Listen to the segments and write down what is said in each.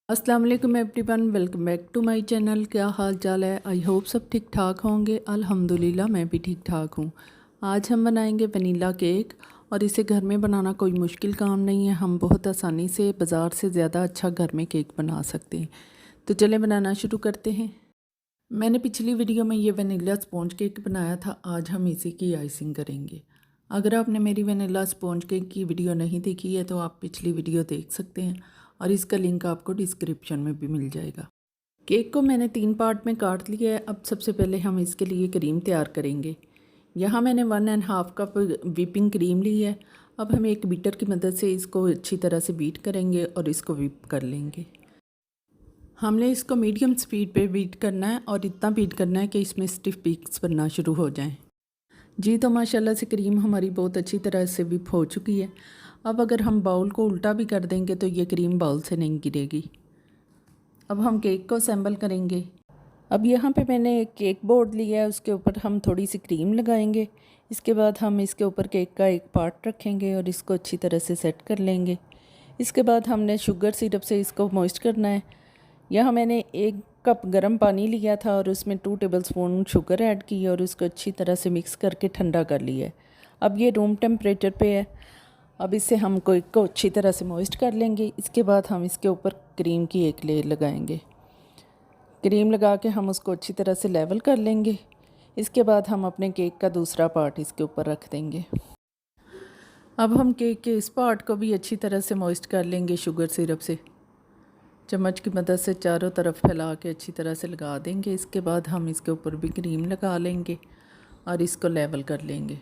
अस्सलाम वालेकुम everyone, welcome back to my channel. क्या हाल चाल है? आई होप सब ठीक ठाक होंगे। अल्हम्दुलिल्लाह मैं भी ठीक ठाक हूँ। आज हम बनाएंगे वनीला केक और इसे घर में बनाना कोई मुश्किल काम नहीं है। हम बहुत आसानी से बाज़ार से ज़्यादा अच्छा घर में केक बना सकते हैं। तो चलें बनाना शुरू करते हैं। मैंने पिछली वीडियो में ये वनीला स्पॉन्ज केक बनाया था। आज हम इसी की आइसिंग करेंगे। अगर आपने मेरी वनीला स्पॉन्ज केक की वीडियो नहीं देखी है तो आप पिछली वीडियो देख सकते हैं और इसका लिंक आपको डिस्क्रिप्शन में भी मिल जाएगा। केक को मैंने 3 पार्ट में काट लिया है। अब सबसे पहले हम इसके लिए क्रीम तैयार करेंगे। यहाँ मैंने 1.5 कप व्हिपिंग क्रीम ली है। अब हम एक बीटर की मदद से इसको अच्छी तरह से बीट करेंगे और इसको व्हिप कर लेंगे। हमने इसको मीडियम स्पीड पे बीट करना है और इतना बीट करना है कि इसमें स्टिफ पीक्स बनना शुरू हो जाएं। जी तो माशाल्लाह से क्रीम हमारी बहुत अच्छी तरह से व्हिप हो चुकी है। अब अगर हम बाउल को उल्टा भी कर देंगे तो ये क्रीम बाउल से नहीं गिरेगी। अब हम केक को असेंबल करेंगे। अब यहाँ पे मैंने एक केक बोर्ड लिया है, उसके ऊपर हम थोड़ी सी क्रीम लगाएंगे। इसके बाद हम इसके ऊपर केक का एक पार्ट रखेंगे और इसको अच्छी तरह से सेट कर लेंगे। इसके बाद हमने शुगर सिरप से इसको मॉइस्ट करना है। यहाँ मैंने 1 कप गर्म पानी लिया था और उसमें 2 टेबलस्पून शुगर ऐड की और उसको अच्छी तरह से मिक्स करके ठंडा कर लिया है। अब ये रूम टेम्परेचर पे है। अब इससे हम केक को अच्छी तरह से मॉइस्ट कर लेंगे। इसके बाद हम इसके ऊपर क्रीम की एक लेयर लगाएंगे। क्रीम लगा के हम उसको अच्छी तरह से लेवल कर लेंगे। इसके बाद हम अपने केक का दूसरा पार्ट इसके ऊपर रख देंगे। अब हम केक के इस पार्ट को भी अच्छी तरह से मॉइस्ट कर लेंगे शुगर सिरप से। चम्मच की मदद से चारों तरफ फैला के अच्छी तरह से लगा देंगे। इसके बाद हम इसके ऊपर भी क्रीम लगा लेंगे और इसको लेवल कर लेंगे।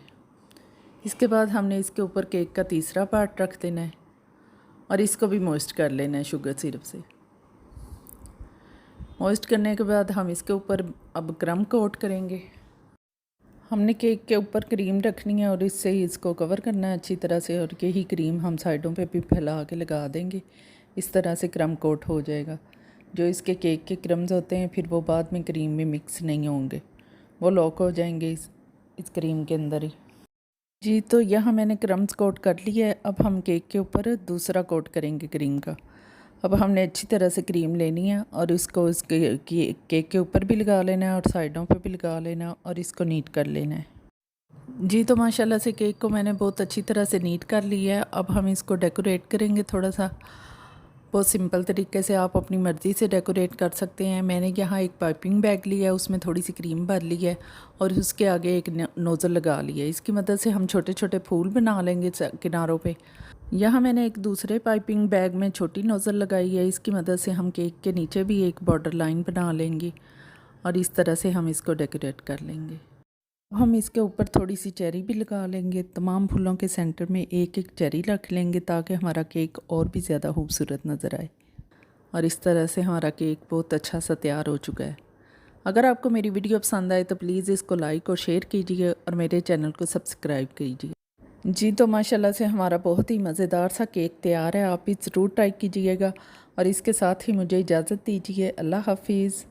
इसके बाद हमने इसके ऊपर केक का तीसरा पार्ट रख देना है और इसको भी मॉइस्ट कर लेना है शुगर सिरप से। मॉइस्ट करने के बाद हम इसके ऊपर अब क्रम कोट करेंगे। हमने केक के ऊपर क्रीम रखनी है और इससे ही इसको कवर करना है अच्छी तरह से और यही क्रीम हम साइडों पे भी फैला के लगा देंगे। इस तरह से क्रम कोट हो जाएगा। जो इसके केक के क्रम्स होते हैं फिर वो बाद में क्रीम में मिक्स नहीं होंगे, वो लॉक हो जाएंगे इस क्रीम के अंदर ही। जी तो यहाँ मैंने क्रम्स कोट कर लिया है। अब हम केक के ऊपर दूसरा कोट करेंगे क्रीम का। अब हमने अच्छी तरह से क्रीम लेनी है और इसको केक के ऊपर भी लगा लेना है और साइडों पे भी लगा लेना है और इसको नीट कर लेना है। जी तो माशाल्लाह से केक को मैंने बहुत अच्छी तरह से नीट कर लिया है। अब हम इसको डेकोरेट करेंगे थोड़ा सा। बहुत सिंपल तरीके से आप अपनी मर्ज़ी से डेकोरेट कर सकते हैं। मैंने यहाँ एक पाइपिंग बैग लिया है, उसमें थोड़ी सी क्रीम भर ली है और उसके आगे एक नोज़ल लगा लिया है। इसकी मदद से हम छोटे छोटे फूल बना लेंगे किनारों पे। यहाँ मैंने एक दूसरे पाइपिंग बैग में छोटी नोज़ल लगाई है। इसकी मदद से हम केक के नीचे भी एक बॉर्डर लाइन बना लेंगे और इस तरह से हम इसको डेकोरेट कर लेंगे। हम इसके ऊपर थोड़ी सी चेरी भी लगा लेंगे। तमाम फूलों के सेंटर में एक एक चेरी रख लेंगे ताकि हमारा केक और भी ज़्यादा खूबसूरत नज़र आए। और इस तरह से हमारा केक बहुत अच्छा सा तैयार हो चुका है। अगर आपको मेरी वीडियो पसंद आए तो प्लीज़ इसको लाइक और शेयर कीजिए और मेरे चैनल को सब्सक्राइब कीजिए। जी तो माशाल्लाह से हमारा बहुत ही मज़ेदार सा केक तैयार है। आप भी ज़रूर ट्राई कीजिएगा और इसके साथ ही मुझे इजाज़त दीजिए। अल्लाह हाफिज़।